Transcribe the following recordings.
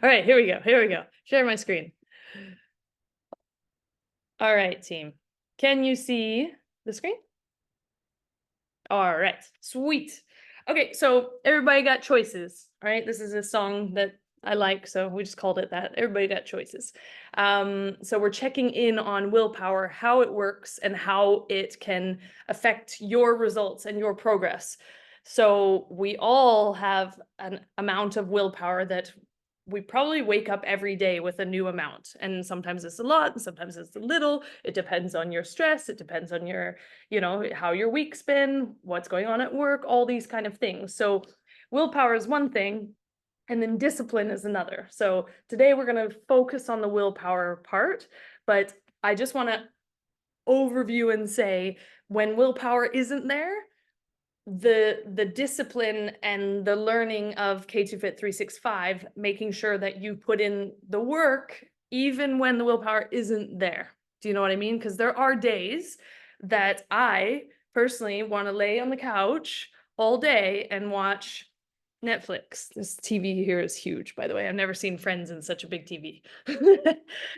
All right, here we go. Here we go. Share my screen. All right, team. Can you see the screen? All right, sweet. Okay, so everybody got choices. All right, this is a song that I like, so we just called it that. Everybody got choices. So we're checking in on willpower, how it works, and how it can affect your results and your progress. So we all have an amount of willpower that we probably wake up every day with a new amount. And sometimes it's a lot, and sometimes it's a little. It depends on your stress. It depends on your, how your week's been, what's going on at work, all these kind of things. So willpower is one thing, and then discipline is another. So today we're going to focus on the willpower part, but I just want to overview and say when willpower isn't there, the discipline and the learning of K2Fit 365, making sure that you put in the work even when the willpower isn't there. Do you know what I mean? Because there are days that I personally want to lay on the couch all day and watch Netflix. This TV here is huge, by the way. I've never seen Friends in such a big TV.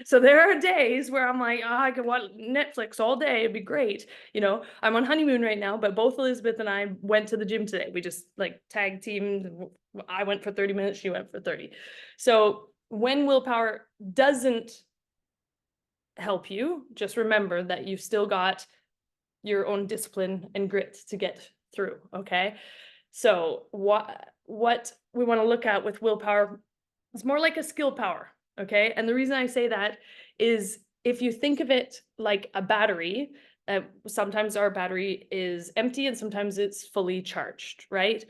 So there are days where I'm like, oh, I could watch Netflix all day. It'd be great. I'm on honeymoon right now, but both Elizabeth and I went to the gym today. We just like tag teamed. I went for 30 minutes. She went for 30. So when willpower doesn't help you, just remember that you've still got your own discipline and grit to get through. Okay. So what we want to look at with willpower is more like a skill power. Okay. And the reason I say that is if you think of it like a battery, sometimes our battery is empty and sometimes it's fully charged, right?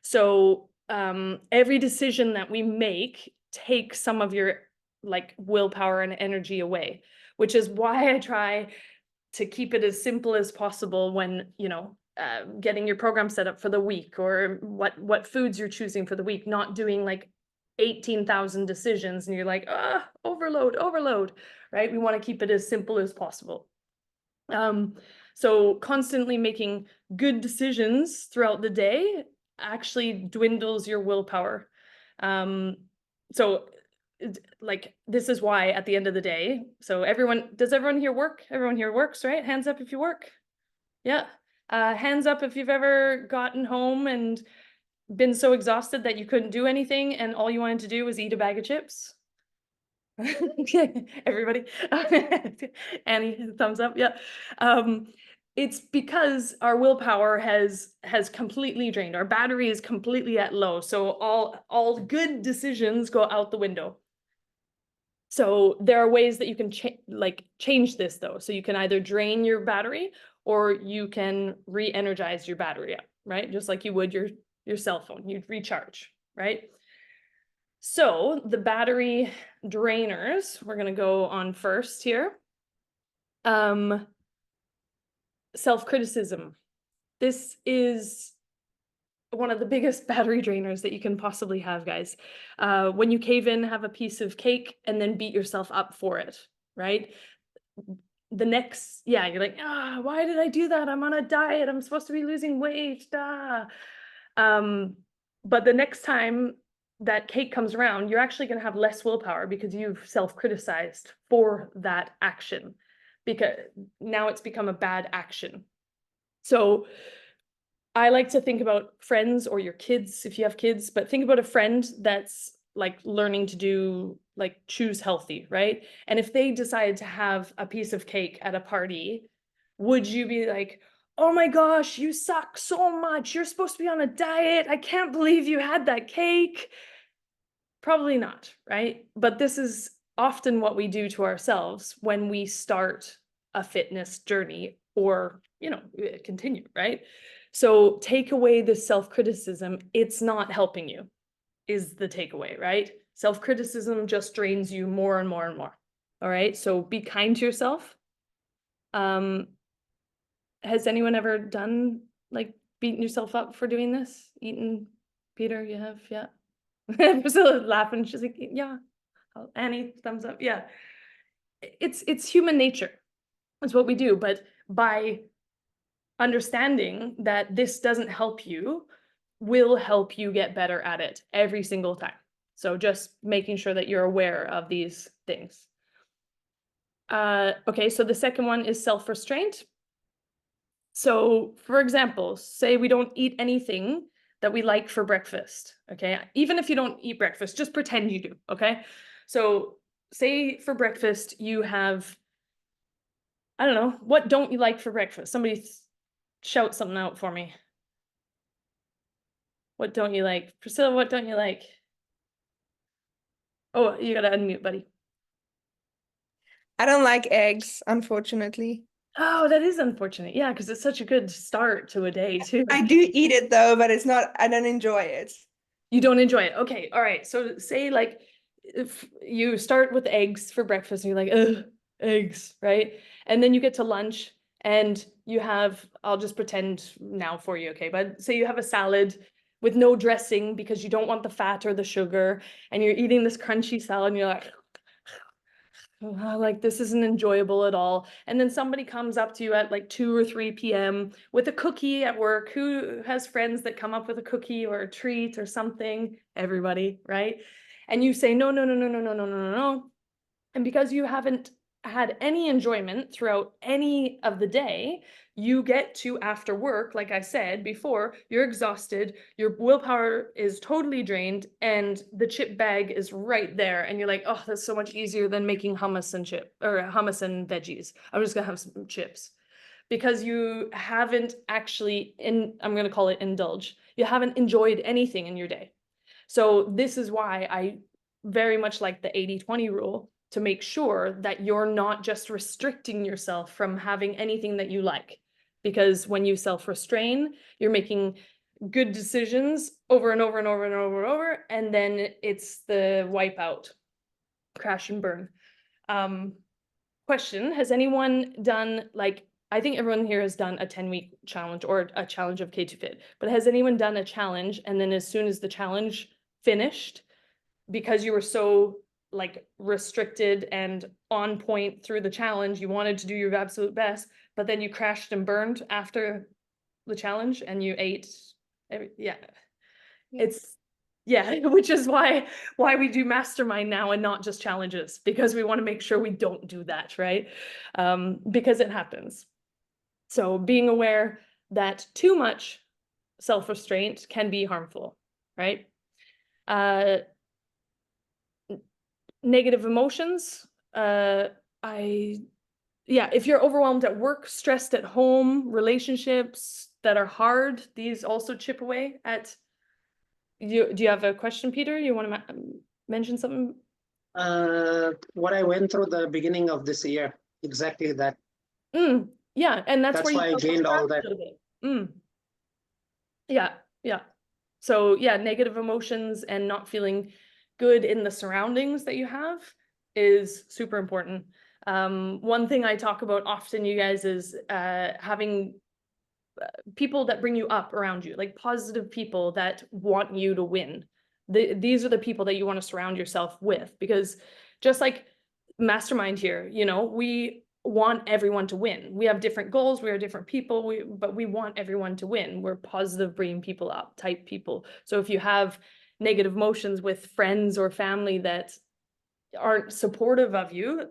So every decision that we make takes some of your like willpower and energy away, which is why I try to keep it as simple as possible when, getting your program set up for the week, or what foods you're choosing for the week, not doing like 18,000 decisions and you're like, overload, right? We want to keep it as simple as possible. So constantly making good decisions throughout the day actually dwindles your willpower. So like this is why at the end of the day, so does everyone here work? Everyone here works, right? Hands up if you work. Yeah. Hands up if you've ever gotten home and been so exhausted that you couldn't do anything and all you wanted to do was eat a bag of chips. Everybody. Annie, thumbs up. Yeah. It's because our willpower has completely drained. Our battery is completely at low. So all good decisions go out the window. So there are ways that you can change this though. So you can either drain your battery or you can re-energize your battery up, right? Just like you would your cell phone, you'd recharge, right? So the battery drainers, we're going to go on first here. Self-criticism. This is one of the biggest battery drainers that you can possibly have, guys. When you cave in, have a piece of cake and then beat yourself up for it, right? You're like, why did I do that? I'm on a diet. I'm supposed to be losing weight. But the next time that cake comes around, you're actually going to have less willpower because you've self-criticized for that action, because now it's become a bad action. So I like to think about friends or your kids if you have kids, but think about a friend that's like learning to choose healthy, right? And if they decided to have a piece of cake at a party, would you be like, oh my gosh, you suck so much. You're supposed to be on a diet. I can't believe you had that cake. Probably not, right? But this is often what we do to ourselves when we start a fitness journey or, continue, right? So take away the self-criticism. It's not helping you, is the takeaway, right? Self-criticism just drains you more and more and more. All right. So be kind to yourself. Has anyone ever done beating yourself up for doing this? Eaten, Peter, you have? Yeah. Priscilla laughing. She's like, yeah. Annie, thumbs up. Yeah. It's human nature. It's what we do. But by understanding that this doesn't help you, will help you get better at it every single time. So just making sure that you're aware of these things. Okay, so the second one is self-restraint. So for example, say we don't eat anything that we like for breakfast, okay? Even if you don't eat breakfast, just pretend you do, okay? So say for breakfast you have, I don't know, what don't you like for breakfast? Somebody shout something out for me. What don't you like? Priscilla, what don't you like? Oh, you gotta unmute, buddy. I don't like eggs, unfortunately. Oh, that is unfortunate. Yeah, because it's such a good start to a day too. I do eat it though, but it's not, I don't enjoy it. You don't enjoy it. Okay, all right. So say like if you start with eggs for breakfast and you're like, ugh, eggs, right? And then you get to lunch and you have, I'll just pretend now for you, okay? But say you have a salad with no dressing because you don't want the fat or the sugar, and you're eating this crunchy salad and you're like, oh, like this isn't enjoyable at all. And then somebody comes up to you at like 2 or 3 p.m. with a cookie at work. Who has friends that come up with a cookie or a treat or something? Everybody, right? And you say, no, no, no, no, no, no, no, no, no, no. And because you haven't had any enjoyment throughout any of the day, you get to after work, like I said before, you're exhausted, your willpower is totally drained, and the chip bag is right there. And you're like, oh, that's so much easier than making hummus and hummus and veggies. I'm just gonna have some chips. Because you haven't actually I'm gonna call it indulge. You haven't enjoyed anything in your day. So this is why I very much like the 80-20 rule, to make sure that you're not just restricting yourself from having anything that you like. Because when you self-restrain, you're making good decisions over and over and over and over and over, and then it's the wipeout, crash and burn. Question, has anyone done, like, I think everyone here has done a 10-week challenge or a challenge of K2Fit, but has anyone done a challenge and then as soon as the challenge finished, because you were so like restricted and on point through the challenge, you wanted to do your absolute best, but then you crashed and burned after the challenge and you ate yeah. It's yeah, which is why we do mastermind now and not just challenges, because we want to make sure we don't do that, right? Because it happens. So being aware that too much self-restraint can be harmful, right? Negative emotions. If you're overwhelmed at work, stressed at home, relationships that are hard, these also chip away at you. Do you have a question, Peter? You want to mention something? What I went through the beginning of this year, exactly that. Yeah, and that's where you why I gained all that. a little bit. Yeah, yeah. So yeah, negative emotions and not feeling good in the surroundings that you have is super important. One thing I talk about often, you guys, is having people that bring you up around you, like positive people that want you to win. These are the people that you want to surround yourself with, because just like mastermind here, you know, we want everyone to win. We have different goals, we are different people, but we want everyone to win. We're positive, bringing people up type people. So if you have negative emotions with friends or family that aren't supportive of you,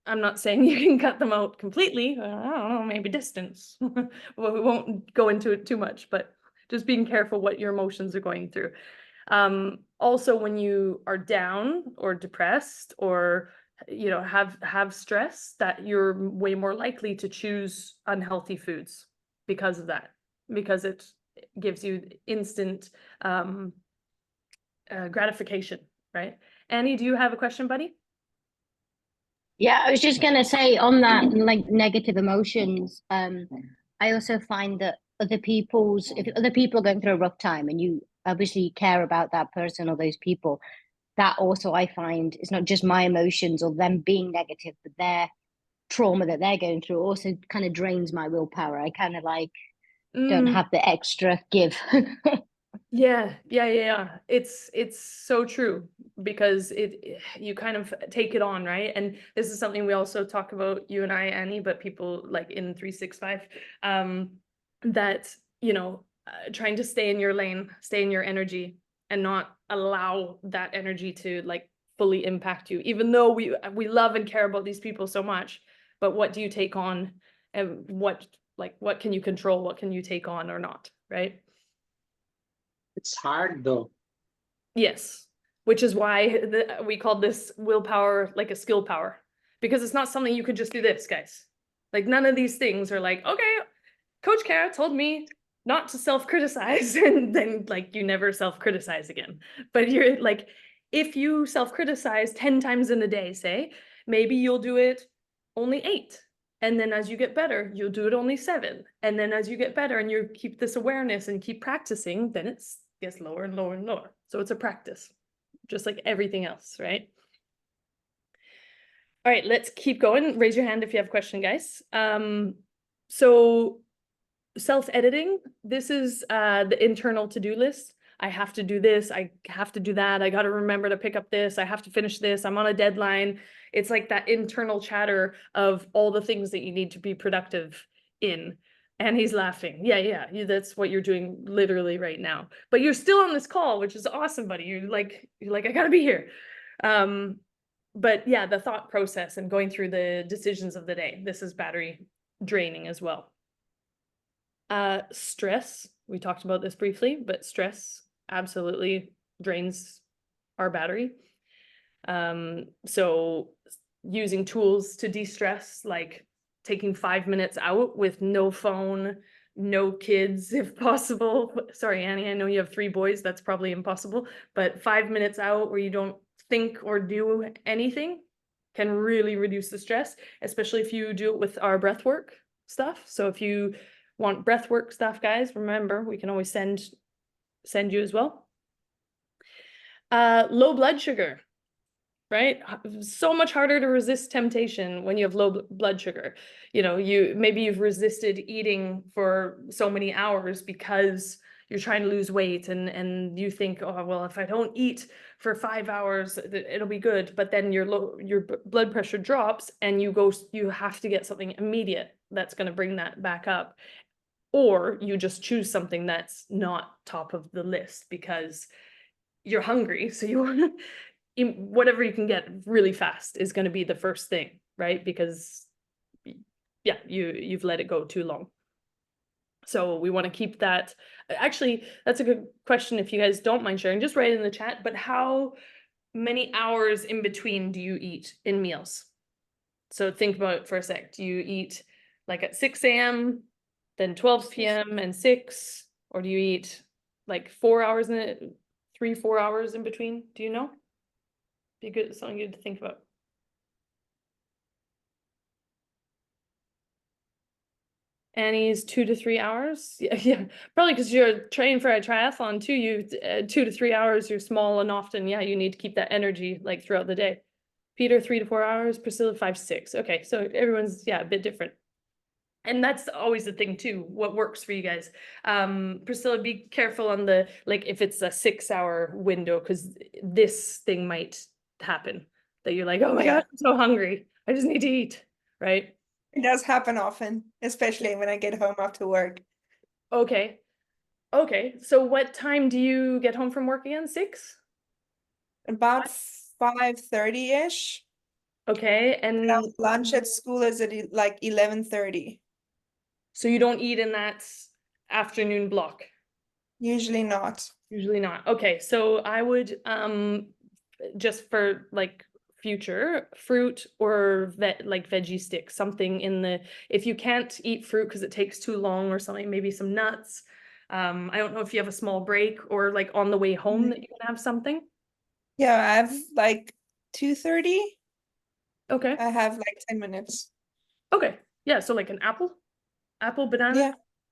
I'm not saying you can cut them out completely. I don't know, maybe distance. Well, we won't go into it too much, but just being careful what your emotions are going through. Also, when you are down or depressed or you know have stress, that you're way more likely to choose unhealthy foods because of that, because it gives you instant gratification, right? Annie, do you have a question, buddy? Yeah, I was just gonna say on that, like negative emotions, I also find that if other people are going through a rough time and you obviously care about that person or those people, that also I find it's not just my emotions or them being negative, but their trauma that they're going through also kind of drains my willpower. I kind of like don't have the extra give. Yeah. It's so true, because you kind of take it on, right? And this is something we also talk about, you and I, Annie, but people like in 365, that, you know, trying to stay in your lane, stay in your energy, and not allow that energy to like fully impact you, even though we love and care about these people so much. But what do you take on, and what can you control, what can you take on or not, right? It's hard though. Yes, which is why we called this willpower like a skill power, because it's not something you could just do this, guys. Like none of these things are like, okay, Coach Kara told me not to self-criticize, and then like you never self-criticize again. But you're like, if you self-criticize 10 times in a day, say, maybe you'll do it only 8. And then as you get better, you'll do it only 7. And then as you get better and you keep this awareness and keep practicing, then it gets lower and lower and lower. So it's a practice, just like everything else, right? All right, let's keep going. Raise your hand if you have a question, guys. So self-editing, this is the internal to-do list. I have to do this, I have to do that, I got to remember to pick up this, I have to finish this, I'm on a deadline. It's like that internal chatter of all the things that you need to be productive in. And he's laughing. Yeah, that's what you're doing literally right now. But you're still on this call, which is awesome, buddy. You're like, I gotta be here. But yeah, the thought process and going through the decisions of the day, this is battery draining as well. Stress, we talked about this briefly, but stress absolutely drains our battery. So using tools to de-stress, like taking 5 minutes out with no phone, no kids if possible. Sorry, Annie, I know you have 3 boys, that's probably impossible, but 5 minutes out where you don't think or do anything can really reduce the stress, especially if you do it with our breathwork stuff. So if you want breathwork stuff, guys, remember, we can always send you as well. Low blood sugar, right? So much harder to resist temptation when you have low blood sugar. You know, maybe you've resisted eating for so many hours because you're trying to lose weight, and you think, oh, well, if I don't eat for 5 hours, it'll be good. But then your blood pressure drops and you have to get something immediate that's going to bring that back up. Or you just choose something that's not top of the list because you're hungry. So you want to, whatever you can get really fast is going to be the first thing, right? Because yeah, you've let it go too long. So we want to keep that. Actually, that's a good question. If you guys don't mind sharing, just write it in the chat. But how many hours in between do you eat in meals? So think about it for a sec. Do you eat like at 6 a.m., then 12 p.m. and 6? Or do you eat like 4 hours in it, 3-4 hours in between? Do you know? Be good, something good to think about. Annie's 2 to 3 hours. Yeah, probably because you're training for a triathlon too. You 2 to 3 hours. You're small and often, yeah, you need to keep that energy like throughout the day. Peter 3 to 4 hours. Priscilla 5 to 6. Okay, so everyone's a bit different. And that's always the thing too, what works for you guys. Priscilla, be careful on the, like if it's a 6-hour window, because this thing might happen that you're like, oh my God, I'm so hungry, I just need to eat, right? It does happen often, especially when I get home after work. Okay, so what time do you get home from work again? 6? About 5:30-ish. Okay, and Lunch at school is at like 11:30. so you don't eat in that afternoon block? Usually not. Usually not. Okay, so I would just for like future, fruit or like veggie sticks, something in the, if you can't eat fruit because it takes too long or something, maybe some nuts. I don't know if you have a small break or like on the way home that you can have something. Yeah, I have like 2:30. Okay. I have like 10 minutes. Okay. Yeah, so like an apple, banana.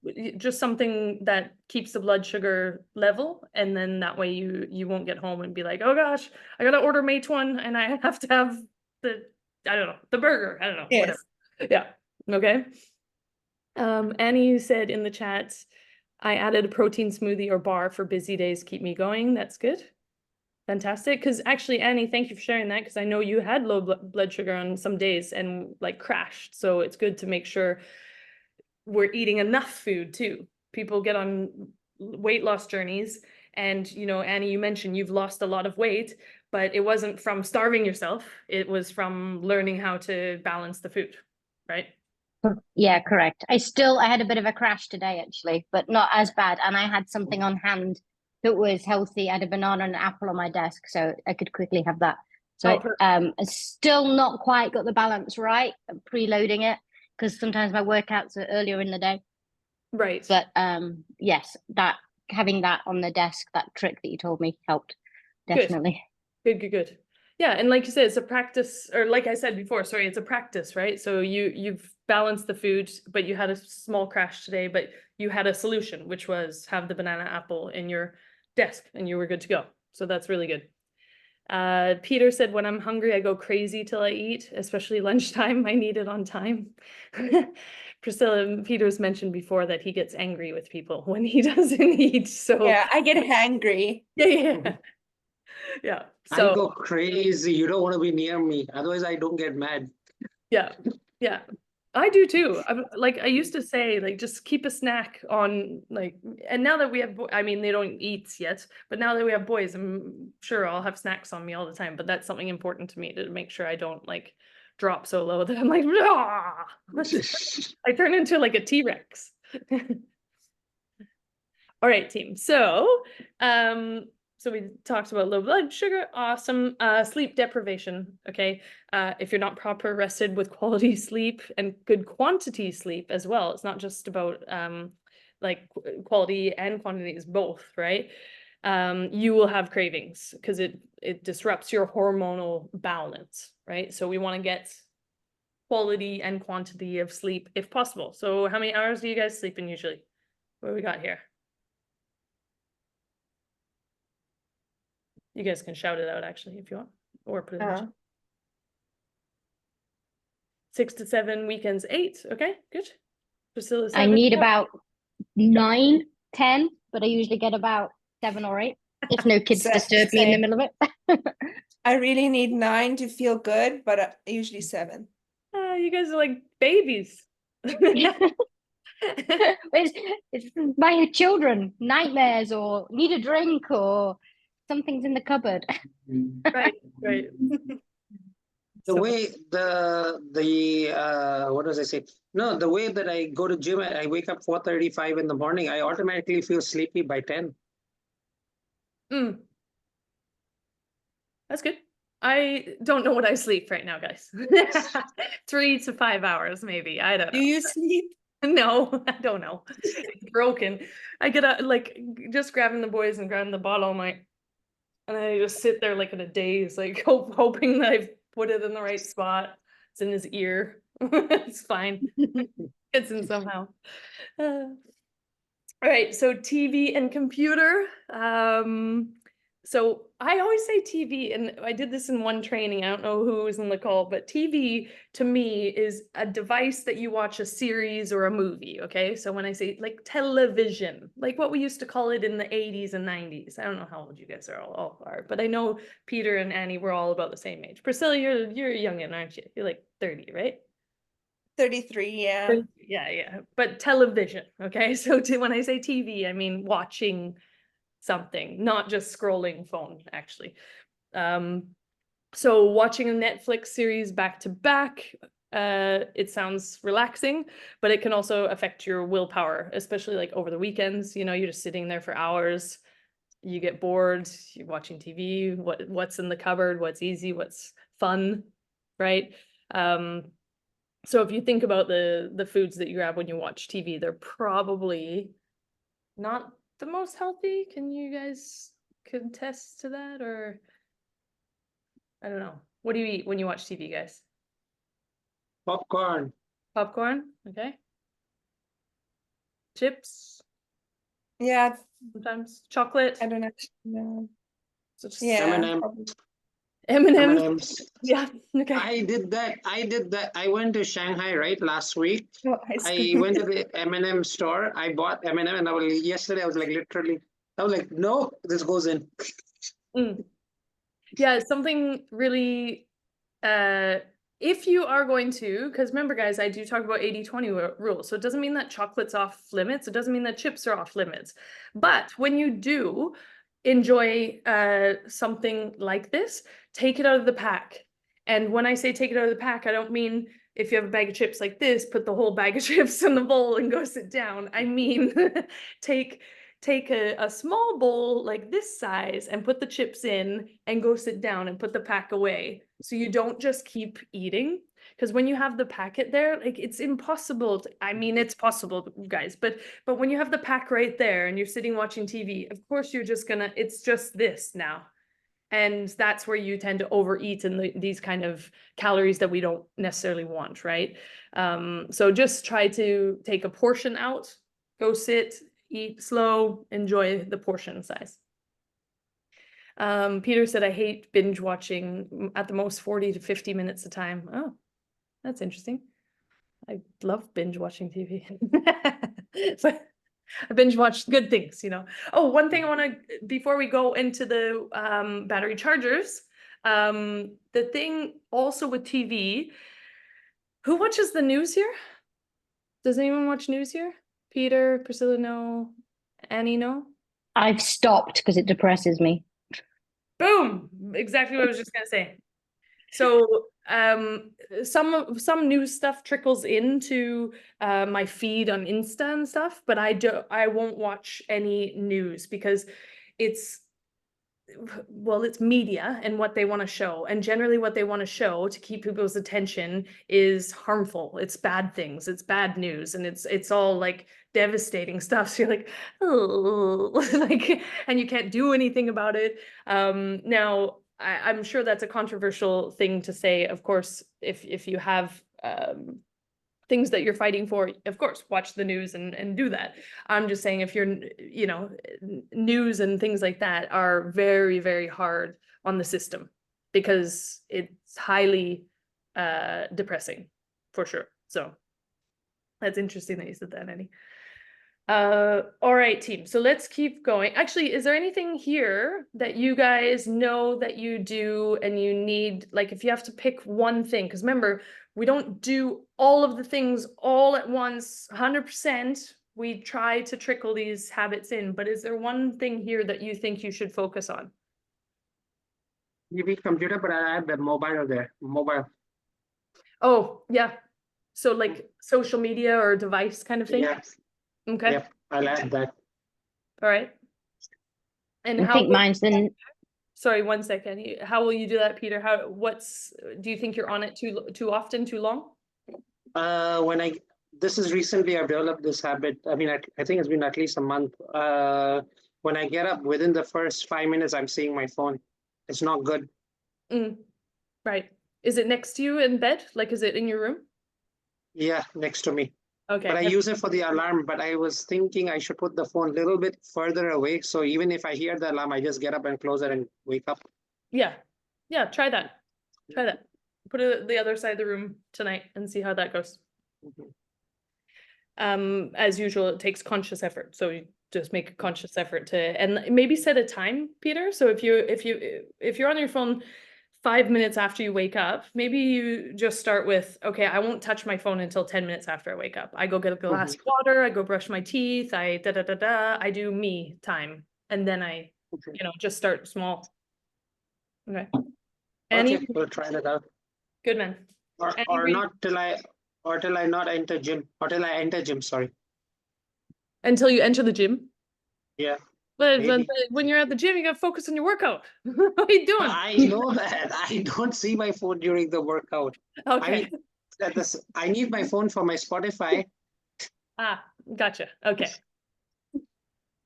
Yeah. Just something that keeps the blood sugar level, and then that way you won't get home and be like, oh gosh, I gotta order Meituan and I have to have the, I don't know, the burger, I don't know, Yes. whatever. Yeah, okay. Annie said in the chat, I added a protein smoothie or bar for busy days, keep me going. That's good. Fantastic. Because actually, Annie, thank you for sharing that, because I know you had low blood sugar on some days and like crashed. So it's good to make sure we're eating enough food too. People get on weight loss journeys. And, you know, Annie, you mentioned you've lost a lot of weight, but it wasn't from starving yourself. It was from learning how to balance the food, right? Yeah, correct. I had a bit of a crash today actually, but not as bad. And I had something on hand that was healthy. I had a banana and an apple on my desk, so I could quickly have that. So it's still not quite got the balance right. I'm preloading it because sometimes my workouts are earlier in the day. Right. But yes, that having that on the desk, that trick that you told me helped definitely. Good. Yeah, and like you said, it's a practice, or like I said before, sorry, it's a practice, right? So you've balanced the food, but you had a small crash today, but you had a solution, which was have the banana apple in your desk and you were good to go. So that's really good. Peter said, when I'm hungry, I go crazy till I eat, especially lunchtime. I need it on time. Priscilla, Peter's mentioned before that he gets angry with people when he doesn't eat. So Yeah, I get hangry. yeah. Yeah. I So go crazy. You don't want to be near me. Otherwise, I don't get mad. yeah. I do too. I used to say, like, just keep a snack on, like, and now that we have, I mean, they don't eat yet, but now that we have boys, I'm sure I'll have snacks on me all the time. But that's something important to me, to make sure I don't like drop so low that I'm like, "Ah!" I turn into like a T-Rex. All right, team. So, so we talked about low blood sugar, awesome. Sleep deprivation, okay? If you're not proper rested with quality sleep and good quantity sleep as well, it's not just about like quality and quantity, is both, right? You will have cravings because it disrupts your hormonal balance, right? So we want to get quality and quantity of sleep if possible. So how many hours do you guys sleep in usually? What do we got here? You guys can shout it out actually if you want, or put it in the chat. 6 to 7, weekends 8. Okay, good. Priscilla, 7. I need about 9, 10, but I usually get about 7 or 8 if no kids disturb me in the middle of it. I really need 9 to feel good, but usually 7. You guys are like babies. It's my children, nightmares, or need a drink, or something's in the cupboard. Right. The way what does I say? No, the way that I go to gym, I wake up 4:35 in the morning. I automatically feel sleepy by 10. That's good. I don't know what I sleep right now, guys. 3 to 5 hours, maybe. I don't know. Do you sleep? No, I don't know. It's broken. I get up, like, just grabbing the boys and grabbing the bottle, and I just sit there like in a daze, like hoping that I've put it in the right spot. It's in his ear. It's fine. It's in somehow. All right, so TV and computer. So I always say TV, and I did this in one training. I don't know who was in the call, but TV to me is a device that you watch a series or a movie, okay? So when I say like television, like what we used to call it in the 80s and 90s. I don't know how old you guys all are, but I know Peter and Annie were all about the same age. Priscilla, you're a youngin', aren't you? You're like 30, right? 33, yeah. Yeah. But television, okay? So when I say TV, I mean watching something, not just scrolling phone, actually. So watching a Netflix series back to back, it sounds relaxing, but it can also affect your willpower, especially like over the weekends. You know, you're just sitting there for hours, you get bored, you're watching TV, what's in the cupboard, what's easy, what's fun, right? So if you think about the foods that you grab when you watch TV, they're probably not the most healthy. Can you guys contest to that? Or I don't know. What do you eat when you watch TV, guys? Popcorn. Popcorn, okay. Chips, Yeah, sometimes chocolate. I don't actually know. So just Yeah, M&M. probably. M&Ms. M&Ms. Yeah, okay. I did that. I went to Shanghai, right, last week. Oh, ice I cream. went to the M&M store. I bought M&M, and yesterday I was like, literally, I was like, no, this goes in. Yeah, something really if you are going to, because remember, guys, I do talk about 80-20 rule. So it doesn't mean that chocolate's off limits. It doesn't mean that chips are off limits. But when you do enjoy something like this, take it out of the pack. And when I say take it out of the pack, I don't mean if you have a bag of chips like this, put the whole bag of chips in the bowl and go sit down. I mean, take a small bowl like this size and put the chips in and go sit down and put the pack away. So you don't just keep eating. Because when you have the packet there, like it's impossible. I mean, it's possible, guys, but when you have the pack right there and you're sitting watching TV, of course you're just gonna, it's just this now. And that's where you tend to overeat in these kind of calories that we don't necessarily want, right? So just try to take a portion out, go sit, eat slow, enjoy the portion size. Peter said, I hate binge watching, at the most 40 to 50 minutes a time. Oh, that's interesting. I love binge watching TV. So I binge watched good things, you know. Oh, one thing I want to, before we go into the battery chargers, the thing also with TV, who watches the news here? Does anyone watch news here? Peter, Priscilla, no. Annie, no? I've stopped because it depresses me. Boom! Exactly what I was just gonna say. So some news stuff trickles into my feed on Insta and stuff, but I won't watch any news because it's media and what they want to show, and generally what they want to show to keep people's attention is harmful. It's bad things, it's bad news, and it's all like devastating stuff. So you're like, oh, like, and you can't do anything about it. Now I'm sure that's a controversial thing to say. Of course, if you have things that you're fighting for, of course, watch the news and do that. I'm just saying, if you're, you know, news and things like that are very, very hard on the system because it's highly depressing for sure. So that's interesting that you said that, Annie. All right, team. So let's keep going. Actually, is there anything here that you guys know that you do and you need, like if you have to pick one thing, because remember, we don't do all of the things all at once, 100%. We try to trickle these habits in, but is there one thing here that you think you should focus on? Maybe computer, but I have the mobile there. Mobile. Oh, yeah. So like social media or device kind of thing? Yeah. Okay. Yep. I'll add that. All right. And I how think mine's the sorry, one second. How will you do that, Peter? Do you think you're on it too often, too long? This is recently I've developed this habit. I mean, I think it's been at least a month. When I get up, within the first 5 minutes, I'm seeing my phone. It's not good. Right. Is it next to you in bed? Like, is it in your room? Yeah, next to me. Okay. But I use it for the alarm, but I was thinking I should put the phone a little bit further away. So even if I hear the alarm, I just get up and close it and wake up. Yeah. Yeah, try that. Try that. Put it at the other side of the room tonight and see how that goes. As usual, it takes conscious effort. So you just make a conscious effort to, and maybe set a time, Peter. So if you're on your phone 5 minutes after you wake up, maybe you just start with, okay, I won't touch my phone until 10 minutes after I wake up. I go get a glass of water, I go brush my teeth, I I do me time. And then I, you know, just start small. Okay. Okay, we'll try that out. Good man. Or not till I enter gym, sorry. Until you enter the gym? Yeah. But when you're at the gym, you gotta focus on your workout. What are you doing? I know that. I don't see my phone during the workout. Okay. I need my phone for my Spotify. Ah, gotcha. Okay.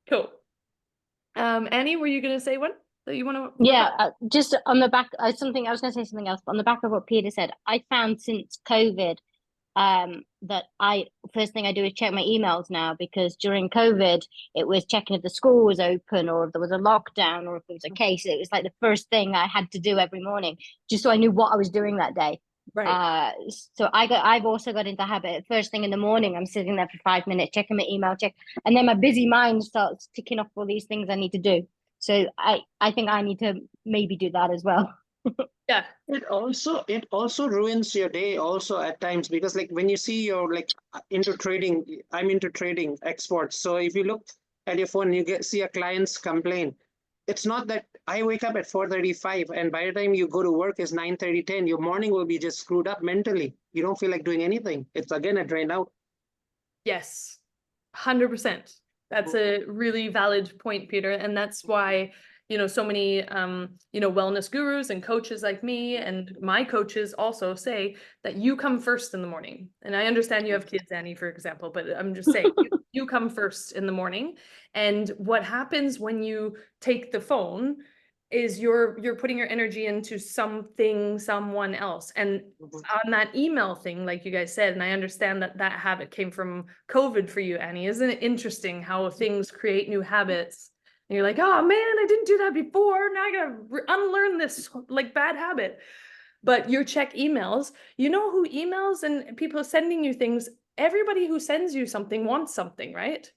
Cool. Annie, were you gonna say one that you want to? Yeah, just on the back, I was going to say something else, but on the back of what Peter said, I found since COVID that first thing I do is check my emails now, because during COVID it was checking if the school was open or if there was a lockdown or if there was a case. It was like the first thing I had to do every morning, just so I knew what I was doing that day. Right. So I've also got into habit. First thing in the morning, I'm sitting there for 5 minutes checking my email, and then my busy mind starts ticking off all these things I need to do. So I think I need to maybe do that as well. Yeah. It also ruins your day also at times, because like when you see you're like into trading, I'm into trading exports. So if you look at your phone, you see a client's complaint. It's not that I wake up at 4:35 and by the time you go to work is 9:30, 10. Your morning will be just screwed up mentally. You don't feel like doing anything. It's again a drain out. Yes, 100%. That's a really valid point, Peter. And that's why, so many, wellness gurus and coaches like me and my coaches also say that you come first in the morning. And I understand you have kids, Annie, for example, but I'm just saying you come first in the morning. And what happens when you take the phone is you're putting your energy into someone else. And on that email thing, like you guys said, and I understand that that habit came from COVID for you, Annie. Isn't it interesting how things create new habits? And you're like, oh man, I didn't do that before. Now I gotta unlearn this like bad habit. But you check emails, you know who emails and people sending you things, everybody who sends you something wants something, right?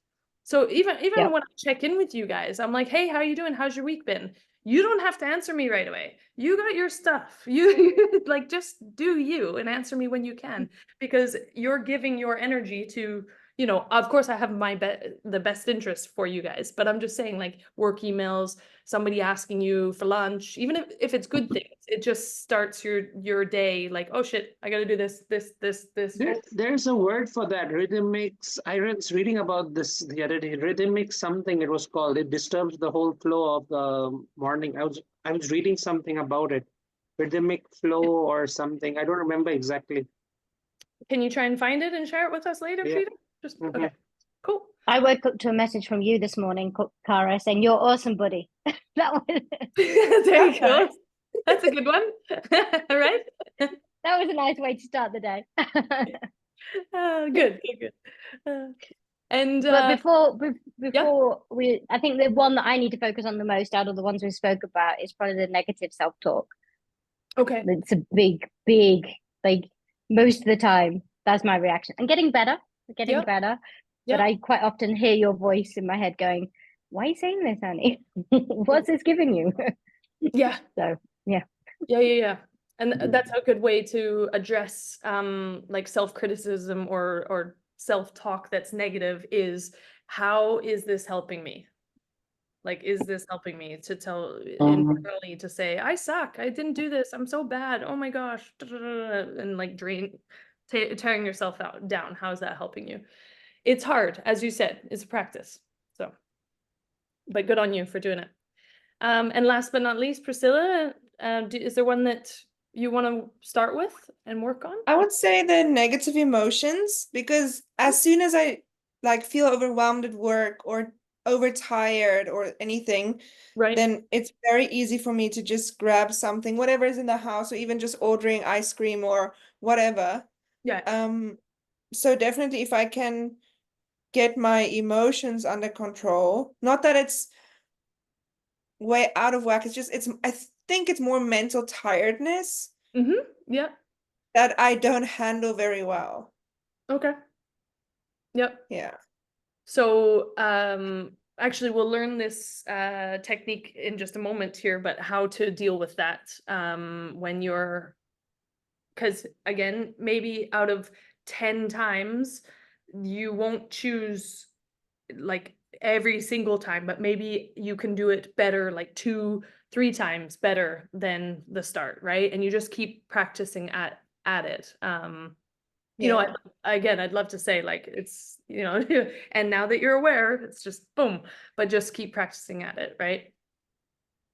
So even Yep. when I check in with you guys, I'm like, hey, how you doing? How's your week been? You don't have to answer me right away. You got your stuff. You like just do you and answer me when you can, because you're giving your energy to, of course I have the best interest for you guys, but I'm just saying like work emails, somebody asking you for lunch, even if it's good things, it just starts your day like, oh shit, I gotta do this. There's a word for that. Rhythmics. I was reading about this the other day. Rhythmic something it was called. It disturbs the whole flow of the morning. I was reading something about it. Rhythmic flow or something. I don't remember exactly. Can you try and find it and share it with us later, Yeah. Peter? Just okay, cool. I woke up to a message from you this morning, Kara, saying you're awesome, buddy. That was There you go. Nice. That's a good one. Right? that was a nice way to start the day. Good. And But before I think the one that I need to focus on the most out of the ones we spoke about is probably the negative self-talk. okay. It's a big, like most of the time, that's my reaction. I'm getting better, Yep. but Yep. I quite often hear your voice in my head going, why are you saying this, Annie? What's this giving you? Yeah. So, yeah. Yeah. And that's a good way to address like self-criticism or self-talk that's negative is, how is this helping me? Like, is this helping me to tell internally to say, I suck, I didn't do this, I'm so bad, oh my gosh, and like tearing yourself down. How is that helping you? It's hard, as you said, it's a practice. So, but good on you for doing it. And last but not least, Priscilla, is there one that you want to start with and work on? I would say the negative emotions, because as soon as I like feel overwhelmed at work or overtired or anything, Right. then it's very easy for me to just grab something, whatever is in the house, or even just ordering ice cream or whatever. Yeah. So definitely if I can get my emotions under control, not that it's way out of whack, I think it's more mental tiredness Yeah. that I don't handle very well. Okay. Yep. Yeah. So actually we'll learn this technique in just a moment here, but how to deal with that when you're, because again, maybe out of 10 times you won't choose like every single time, but maybe you can do it better, like 2-3 times better than the start, right? And you just keep practicing at it. Yeah. Again, I'd love to say like it's, and now that you're aware, it's just boom, but just keep practicing at it, right?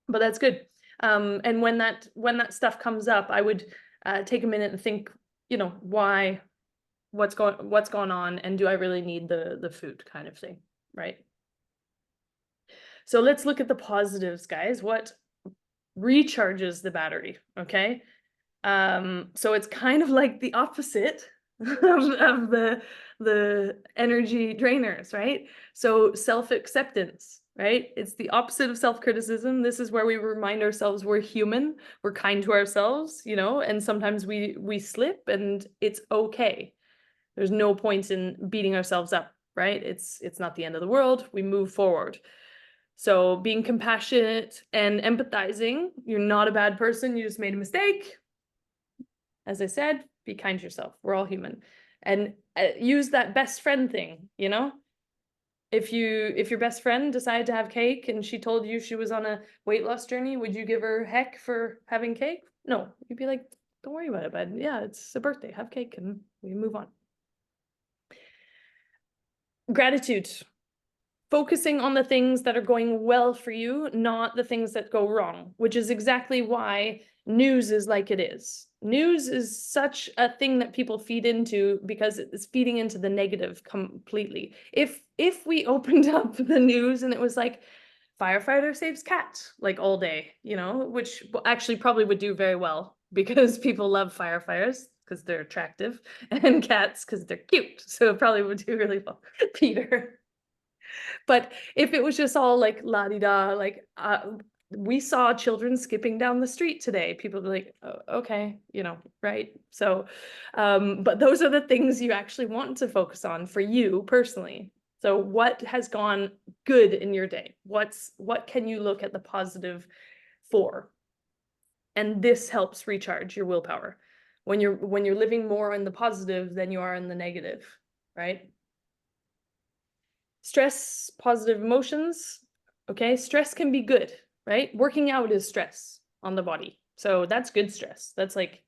But that's good. And when that stuff comes up, I would take a minute and think, what's going on, and do I really need the food, kind of thing, right? So let's look at the positives, guys. What recharges the battery, okay? So it's kind of like the opposite of the energy drainers, right? So self-acceptance, right? It's the opposite of self-criticism. This is where we remind ourselves we're human, we're kind to ourselves, and sometimes we slip, and it's okay. There's no point in beating ourselves up, right? It's not the end of the world. We move forward. So being compassionate and empathizing, you're not a bad person, you just made a mistake. As I said, be kind to yourself. We're all human. And use that best friend thing, you know? If your best friend decided to have cake and she told you she was on a weight loss journey, would you give her heck for having cake? No, you'd be like, don't worry about it, bud. Yeah, it's a birthday, have cake and we move on. Gratitude. Focusing on the things that are going well for you, not the things that go wrong, which is exactly why news is like it is. News is such a thing that people feed into because it's feeding into the negative completely. If we opened up the news and it was like, firefighter saves cat, like all day, you know, which actually probably would do very well because people love firefighters because they're attractive and cats because they're cute. So it probably would do really well, Peter. But if it was just all like la-di-da, like we saw children skipping down the street today, people be like, oh, okay, you know, right? So, but those are the things you actually want to focus on for you personally. So what has gone good in your day? What can you look at the positive for? And this helps recharge your willpower. When you're living more in the positive than you are in the negative, right? Stress, positive emotions. Okay, stress can be good, right? Working out is stress on the body. So that's good stress. That's like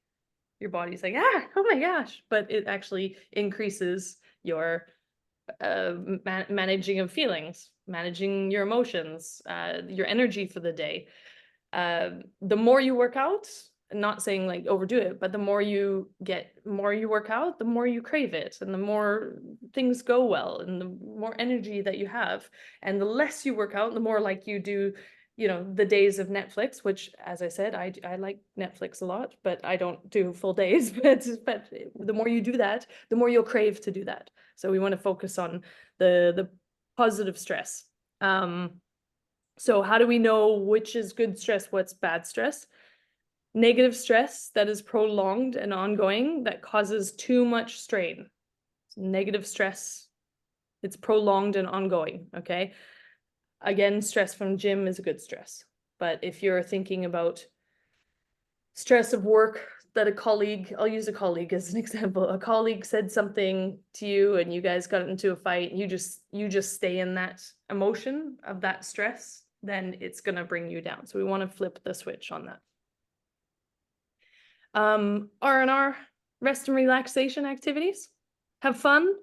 your body's like, ah, oh my gosh, but it actually increases your managing of feelings, managing your emotions, your energy for the day. The more you work out, not saying like overdo it, but the more you work out, the more you crave it and the more things go well and the more energy that you have. And the less you work out, the more like you do, you know, the days of Netflix, which, as I said, I like Netflix a lot, but I don't do full days. But the more you do that, the more you'll crave to do that. So we want to focus on the positive stress. So how do we know which is good stress, what's bad stress? Negative stress that is prolonged and ongoing that causes too much strain. Negative stress, it's prolonged and ongoing, okay? Again, stress from gym is a good stress. But if you're thinking about stress of work that a colleague, I'll use a colleague as an example, a colleague said something to you and you guys got into a fight and you just stay in that emotion of that stress, then it's going to bring you down. So we want to flip the switch on that. R&R, rest and relaxation activities. Have fun.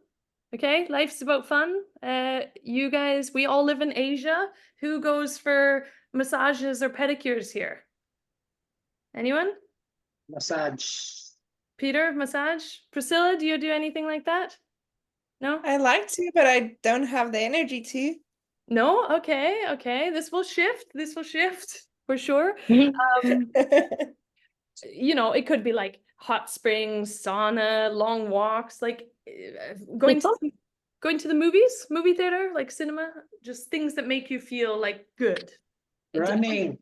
Okay, life's about fun. You guys, we all live in Asia. Who goes for massages or pedicures here? Anyone? Massage. Peter, massage? Priscilla, do you do anything like that? No? I like to, but I don't have the energy to. No? Okay, okay. This will shift. This will shift for sure. You know, it could be like hot springs, sauna, long walks, like going to the movies, movie theater, like cinema, just things that make you feel like good. Running.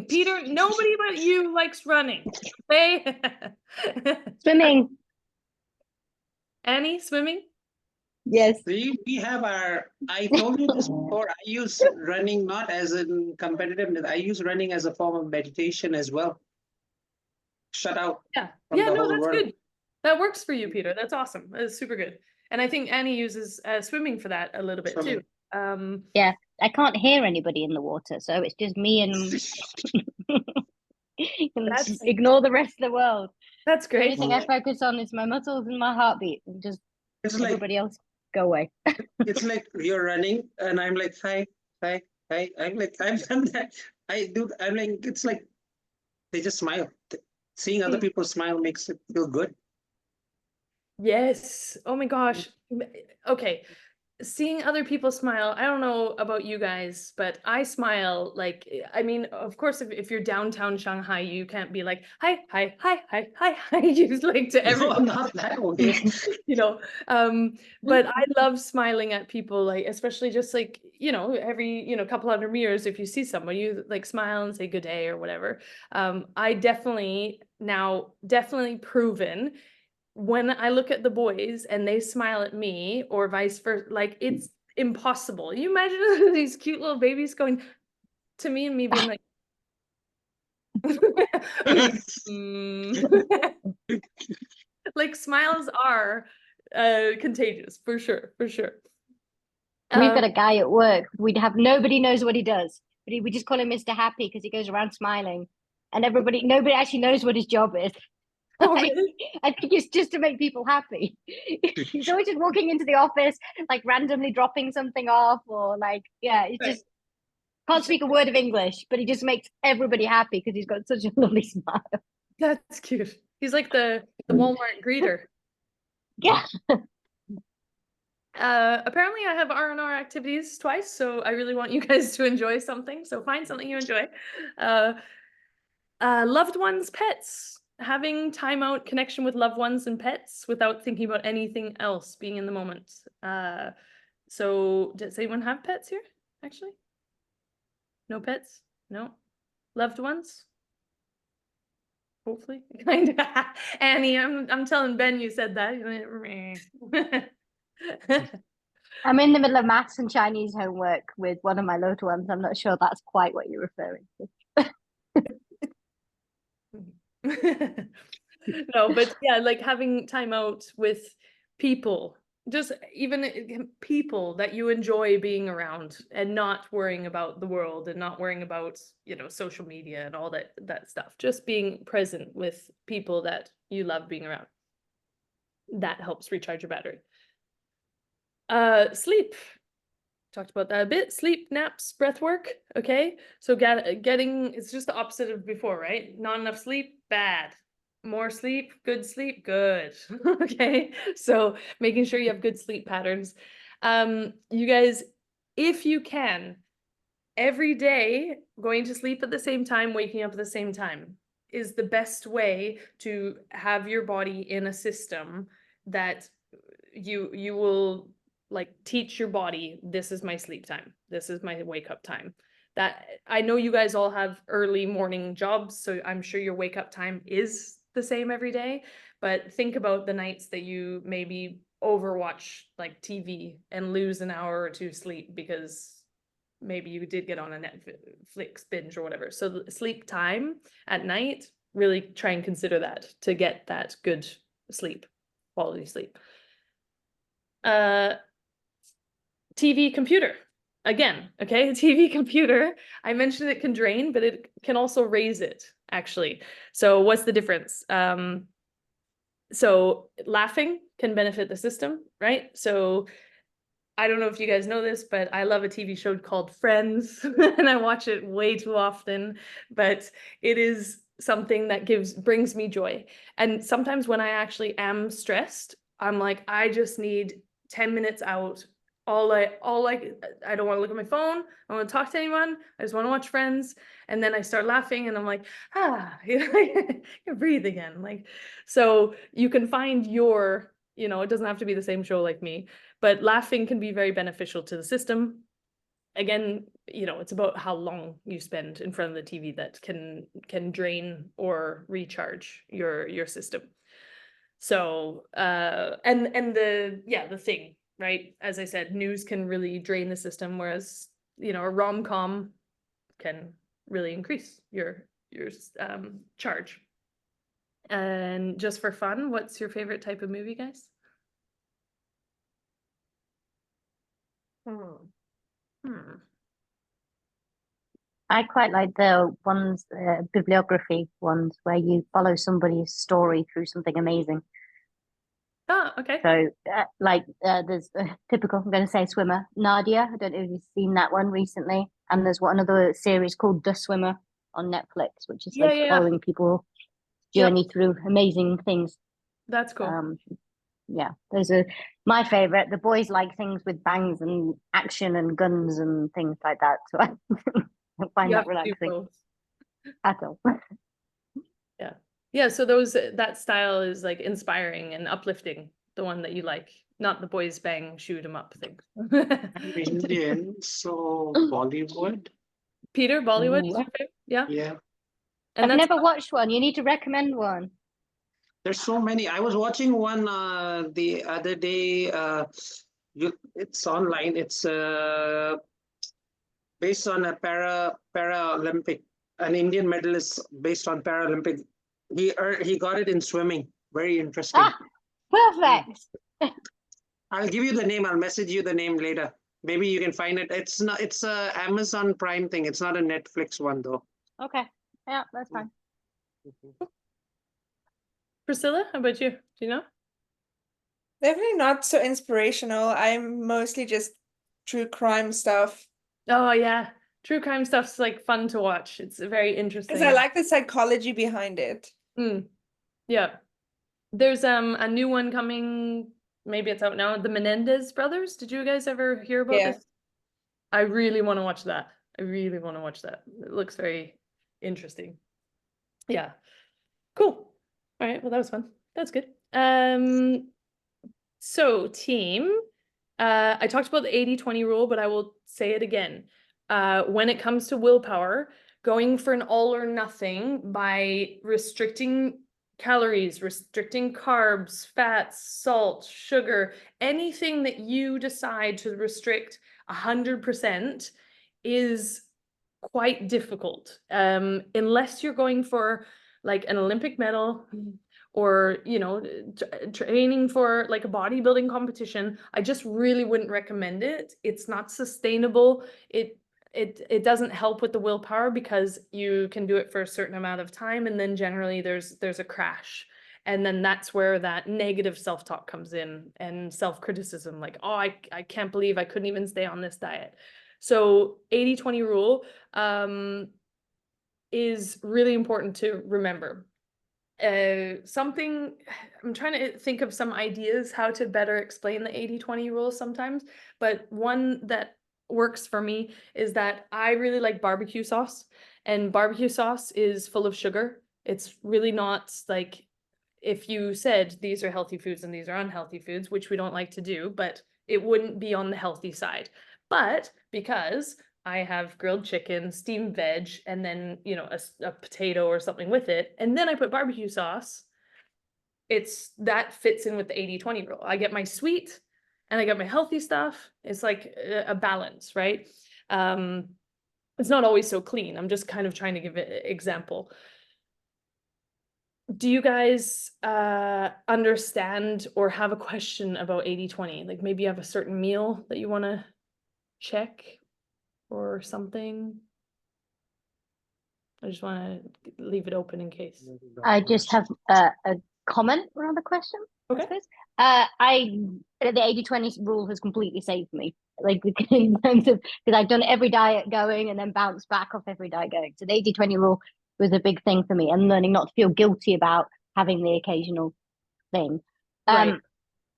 Peter, nobody but you likes running. Okay? Swimming. Annie, swimming? Yes. We have I told you this before, I use running not as in competitiveness, I use running as a form of meditation as well. Shut out. Yeah, from the no, whole that's world. good. That works for you, Peter. That's awesome. That's super good. And I think Annie uses swimming for that a little bit too. Yeah, I can't hear anybody in the water, so it's just me and ignore the rest of the world. That's The great. only thing I focus on is my muscles and my heartbeat, and just It's everybody else go away. It's like you're running and I'm like, hi. I'm like, I've done that. I'm like, it's like they just smile. Seeing other people smile makes it feel good. Yes. Oh my gosh. Okay. Seeing other people smile, I don't know about you guys, but I smile like, I mean, of course, if you're downtown Shanghai, you can't be like, hi, you like to everyone. No, not that way. You know, but I love smiling at people, like, especially just like, you know, every, you know, couple hundred meters, if you see someone, you like smile and say good day or whatever. I definitely proven when I look at the boys and they smile at me or vice versa, like impossible. You imagine these cute little babies going to me and me being like, like smiles are contagious for sure, for sure. We've got a guy at work. We'd have nobody knows what he does, but we just call him Mr. Happy because he goes around smiling, and nobody actually knows what his job is. Oh, Like, really? I think it's just to make people happy. He's always just walking into the office, like randomly dropping something off, or like, yeah, it's Right. just can't speak a word of English, but he just makes everybody happy because he's got such a lovely smile. That's cute. He's like the Walmart greeter. Yeah. Apparently I have R&R activities twice, so I really want you guys to enjoy something. So find something you enjoy. Loved ones, pets. Having time out connection with loved ones and pets without thinking about anything else, being in the moment. So does anyone have pets here, actually? No pets? No? Loved ones? Hopefully. Kind of. Annie, I'm telling Ben you said that. I'm in the middle of maths and Chinese homework with one of my little ones. I'm not sure that's quite what you're referring to. No, but yeah, like having time out with people, just even people that you enjoy being around and not worrying about the world and not worrying about, you know, social media and all that stuff. Just being present with people that you love being around. That helps recharge your battery. Sleep. Talked about that a bit. Sleep, naps, breath work. Okay. So getting, it's just the opposite of before, right? Not enough sleep, bad. More sleep, good. Okay. So making sure you have good sleep patterns. You guys, if you can, every day going to sleep at the same time, waking up at the same time is the best way to have your body in a system that you will like teach your body, this is my sleep time, this is my wake up time. That I know you guys all have early morning jobs, so I'm sure your wake up time is the same every day, but think about the nights that you maybe overwatch like TV and lose an hour or two sleep because maybe you did get on a Netflix binge or whatever. So the sleep time at night, really try and consider that to get that good sleep, quality sleep. TV, computer. Again, okay, TV, computer. I mentioned it can drain, but it can also raise it, actually. So what's the difference? So laughing can benefit the system, right? So I don't know if you guys know this, but I love a TV show called Friends, and I watch it way too often, but it is something that brings me joy. And sometimes when I actually am stressed, I'm like, I just need 10 minutes out. I don't want to look at my phone. I don't want to talk to anyone. I just want to watch Friends. And then I start laughing and I'm like, you breathe again. Like, so you can find your, you know, it doesn't have to be the same show like me, but laughing can be very beneficial to the system. Again, you know, it's about how long you spend in front of the TV that can drain or recharge your system. So, and the thing, right? As I said, news can really drain the system, whereas, you know, a rom-com can really increase your charge. And just for fun, what's your favorite type of movie, guys? I quite like the ones, bibliography ones, where you follow somebody's story through something amazing. Oh, okay. So, there's a typical, I'm going to say swimmer, Nadia. I don't know if you've seen that one recently. And there's another series called The Swimmer on Netflix, which is following people journey through amazing things. That's cool. Yeah, those are my favorite. The boys like things with bangs and action and guns and things like that. So I find that relaxing at all. Yeah, so that style is like inspiring and uplifting, the one that you like, not the boys bang shoot 'em up thing. I'm Indian, so Bollywood. Peter, Bollywood is your favorite? Yeah. Yeah. And I've never watched one. You need to recommend one. There's so many. I was watching one the other day. It's online. It's based on a Paralympic, an Indian medalist based on Paralympic. He got it in swimming. Very interesting. Ah, perfect. I'll give you the name. I'll message you the name later. Maybe you can find it. It's not. It's a Amazon Prime thing. It's not a Netflix one though. Okay. Yeah, that's fine. Priscilla, how about you? Do you know? Definitely not so inspirational. I'm mostly just true crime stuff. Oh yeah, true crime stuff's like fun to watch. It's very interesting. Because I like the psychology behind it. Yeah. There's a new one coming, maybe it's out now, the Menendez brothers. Did you guys ever hear about Yeah. this? I really want to watch that. I really want to watch that. It looks very interesting. Yeah. Cool. All right, well that was fun. That's good. So team, I talked about the 80-20 rule, but I will say it again. When it comes to willpower, going for an all or nothing by restricting calories, restricting carbs, fats, salt, sugar, anything that you decide to restrict 100% is quite difficult. Unless you're going for like an Olympic medal or, you know, training for like a bodybuilding competition, I just really wouldn't recommend it. It's not sustainable. It doesn't help with the willpower because you can do it for a certain amount of time and then generally there's a crash. And then that's where that negative self-talk comes in and self-criticism, like, oh, I can't believe I couldn't even stay on this diet. So 80-20 rule is really important to remember. Something, I'm trying to think of some ideas how to better explain the 80-20 rule sometimes, but one that works for me is that I really like barbecue sauce, and barbecue sauce is full of sugar. It's really not like if you said these are healthy foods and these are unhealthy foods, which we don't like to do, but it wouldn't be on the healthy side. But because I have grilled chicken, steamed veg, and then, you know, a potato or something with it, and then I put barbecue sauce, that fits in with the 80-20 rule. I get my sweet and I get my healthy stuff. It's like a balance, right? It's not always so clean. I'm just kind of trying to give an example. Do you guys understand or have a question about 80-20? Like maybe you have a certain meal that you want to check or something? I just want to leave it open in case. I just have a comment around the question. Okay. The 80-20 rule has completely saved me. Like in terms of, because I've done every diet going and then bounced back off every diet going. So the 80-20 rule was a big thing for me, and learning not to feel guilty about having the occasional thing. Right.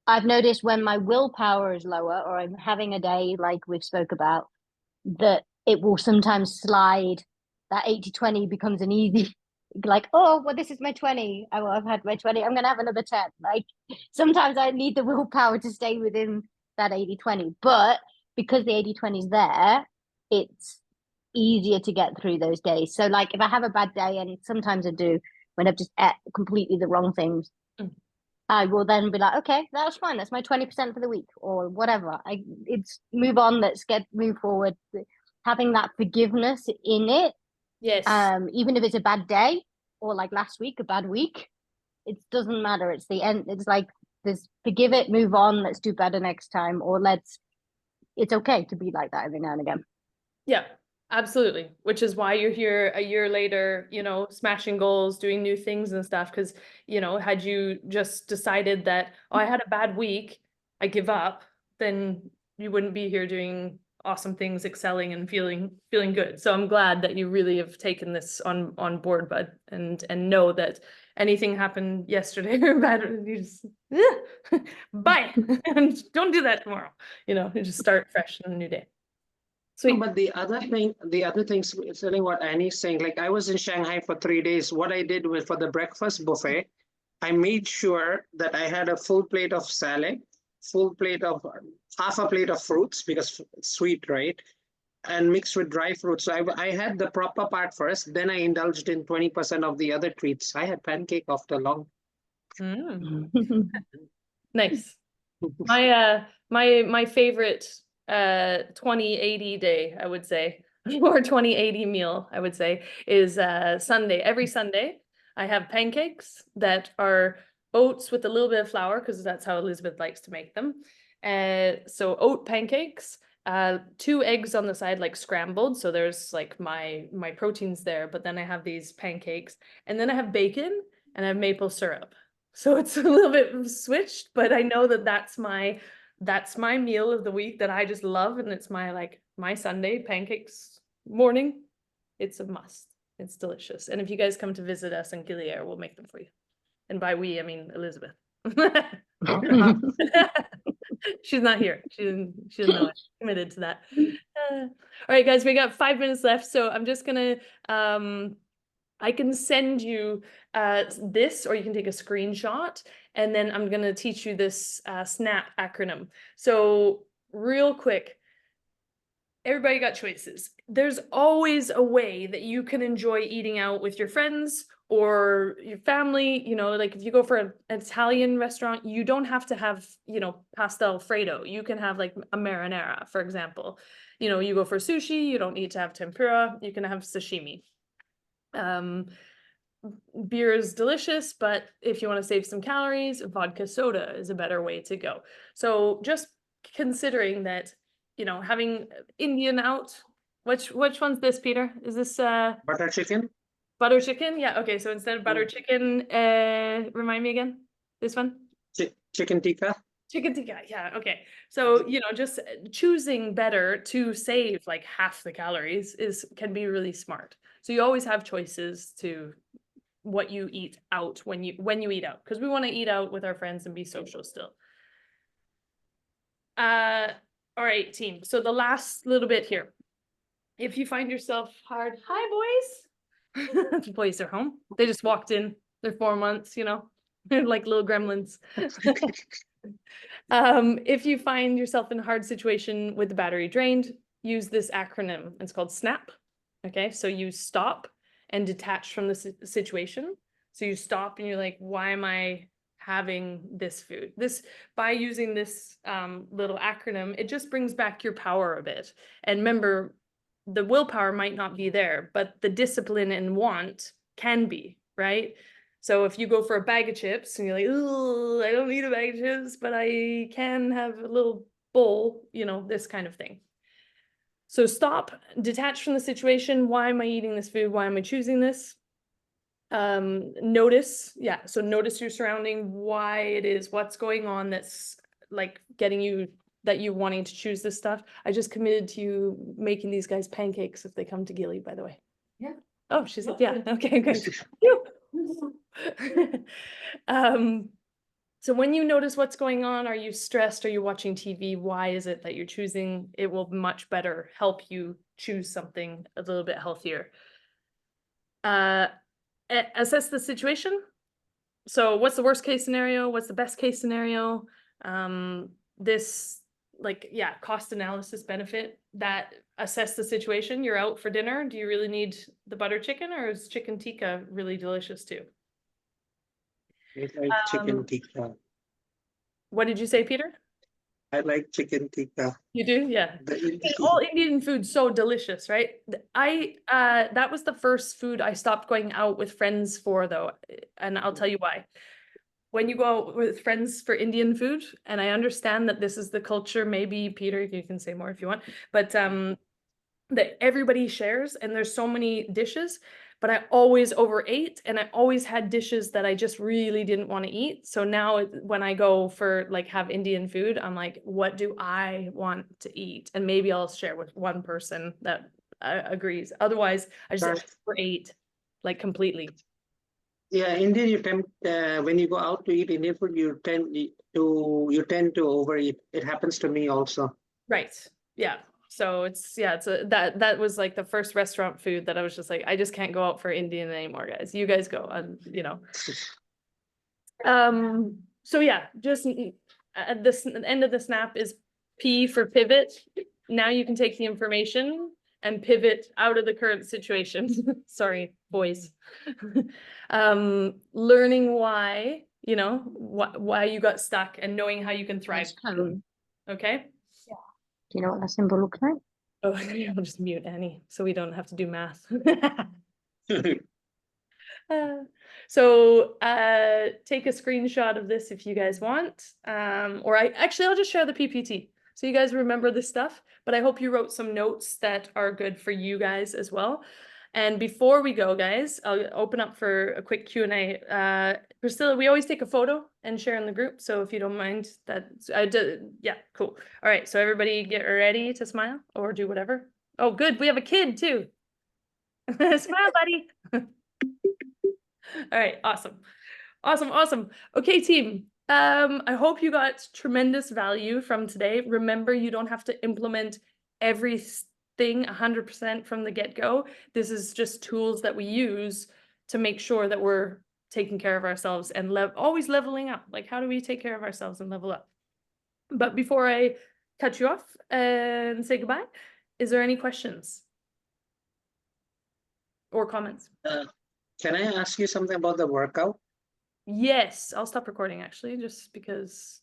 I've noticed when my willpower is lower or I'm having a day like we've spoke about, that it will sometimes slide. That 80-20 becomes an easy, like, oh, well, this is my 20. I've had my 20. I'm going to have another 10. Like sometimes I need the willpower to stay within that 80-20. But because the 80-20 is there, it's easier to get through those days. So like if I have a bad day, and sometimes I do when I've just ate completely the wrong things, I will then be like, okay, that was fine. That's my 20% for the week or whatever. It's move on. Let's move forward. Having that forgiveness in it. Yes. Even if it's a bad day or like last week, a bad week, it doesn't matter. It's the end. It's like this, forgive it, move on. Let's do better next time. Or it's okay to be like that every now and again. Yeah, absolutely. Which is why you're here a year later, you know, smashing goals, doing new things and stuff. Because, you know, had you just decided that, oh, I had a bad week, I give up, then you wouldn't be here doing awesome things, excelling and feeling good. So I'm glad that you really have taken this on board, bud, and know that anything happened yesterday or bad, you just bye and don't do that tomorrow. You know, you just start fresh on a new day. Sweet. But the other thing, selling what Annie's saying, like I was in Shanghai for 3 days. What I did was for the breakfast buffet, I made sure that I had a full plate of salad, half a plate of fruits because it's sweet, right? And mixed with dry fruits. So I had the proper part first, then I indulged in 20% of the other treats. I had pancake after long. Nice. My favorite 20/80 day, I would say, or 20/80 meal, I would say, is Sunday. Every Sunday, I have pancakes that are oats with a little bit of flour, because that's how Elizabeth likes to make them. So oat pancakes, 2 eggs on the side, like scrambled. So there's like my proteins there, but then I have these pancakes, and then I have bacon and I have maple syrup. So it's a little bit switched, but I know that that's my meal of the week that I just love, and it's my Sunday pancakes morning. It's a must. It's delicious. And if you guys come to visit us in Gilead, we'll make them for you. And by we, I mean Elizabeth. She's not here. She doesn't know it. Committed to that. All right, guys, we got 5 minutes left, so I'm just gonna I can send you this, or you can take a screenshot, and then I'm gonna teach you this SNAP acronym. So real quick, everybody got choices. There's always a way that you can enjoy eating out with your friends or your family. You know, like if you go for an Italian restaurant, you don't have to have, pasta Alfredo. You can have like a marinara, for example. You know, you go for sushi, you don't need to have tempura, you can have sashimi. Beer is delicious, but if you want to save some calories, vodka soda is a better way to go. So just considering that, having Indian out, which one's this, Peter? Is this Butter chicken? butter chicken? Yeah, okay, so instead of butter chicken, remind me again, this one? Chicken tikka? Chicken tikka, yeah, okay. So, just choosing better to save like half the calories can be really smart. So you always have choices to what you eat out when you eat out, because we want to eat out with our friends and be social still. All right, team. So the last little bit here. If you find yourself hard, hi boys. The boys are home. They just walked in. They're 4 months, they're like little gremlins. If you find yourself in a hard situation with the battery drained, use this acronym. It's called SNAP. Okay, so you stop and detach from the situation. So you stop and you're like, why am I having this food? By using this little acronym, it just brings back your power a bit. And remember, the willpower might not be there, but the discipline and want can be, right? So if you go for a bag of chips and you're like, oh, I don't need a bag of chips, but I can have a little bowl, this kind of thing. So stop, detach from the situation. Why am I eating this food? Why am I choosing this? Notice your surrounding, why it is, what's going on that's like getting you, that you wanting to choose this stuff. I just committed to you making these guys pancakes if they come to Gilly, by the way. Yeah. Oh, she's like, yeah, okay, good. So when you notice what's going on, are you stressed? Are you watching TV? Why is it that you're choosing? It will much better help you choose something a little bit healthier. Assess the situation. So what's the worst case scenario? What's the best case scenario? Cost analysis benefit, that assess the situation. You're out for dinner. Do you really need the butter chicken, or is chicken tikka really delicious too? I like chicken tikka. What did you say, Peter? I like chicken tikka. You do? Yeah. All Indian food's so delicious, right? That was the first food I stopped going out with friends for, though, and I'll tell you why. When you go out with friends for Indian food, and I understand that this is the culture, maybe Peter, you can say more if you want, but that everybody shares, and there's so many dishes, but I always overate, and I always had dishes that I just really didn't want to eat. So now when I go for have Indian food, I'm like, what do I want to eat? And maybe I'll share with one person that agrees. Otherwise, I just overate completely. Yeah, Indian, you tend when you go out to eat Indian food, you tend to overeat. It happens to me also. Right. Yeah. So that was like the first restaurant food that I was just like, I just can't go out for Indian anymore, guys. You guys go, So yeah, just at the end of the SNAP is P for pivot. Now you can take the information and pivot out of the current situation. Sorry, boys. Learning why you know, why you got stuck and knowing how you can thrive. Nice cone. Okay. Do you know what that symbol looks like? Oh, I'll just mute Annie so we don't have to do math. So take a screenshot of this if you guys want. Or I'll just share the PPT. So you guys remember this stuff, but I hope you wrote some notes that are good for you guys as well. And before we go, guys, I'll open up for a quick Q&A. Priscilla, we always take a photo and share in the group. So if you don't mind that, yeah, cool. All right, so everybody get ready to smile or do whatever. Oh, good, we have a kid too. Smile, buddy. All right, awesome. Awesome. Okay, team. I hope you got tremendous value from today. Remember, you don't have to implement everything 100% from the get-go. This is just tools that we use to make sure that we're taking care of ourselves and always leveling up. Like, how do we take care of ourselves and level up? But before I cut you off and say goodbye, is there any questions or comments? Can I ask you something about the workout? Yes, I'll stop recording actually, just because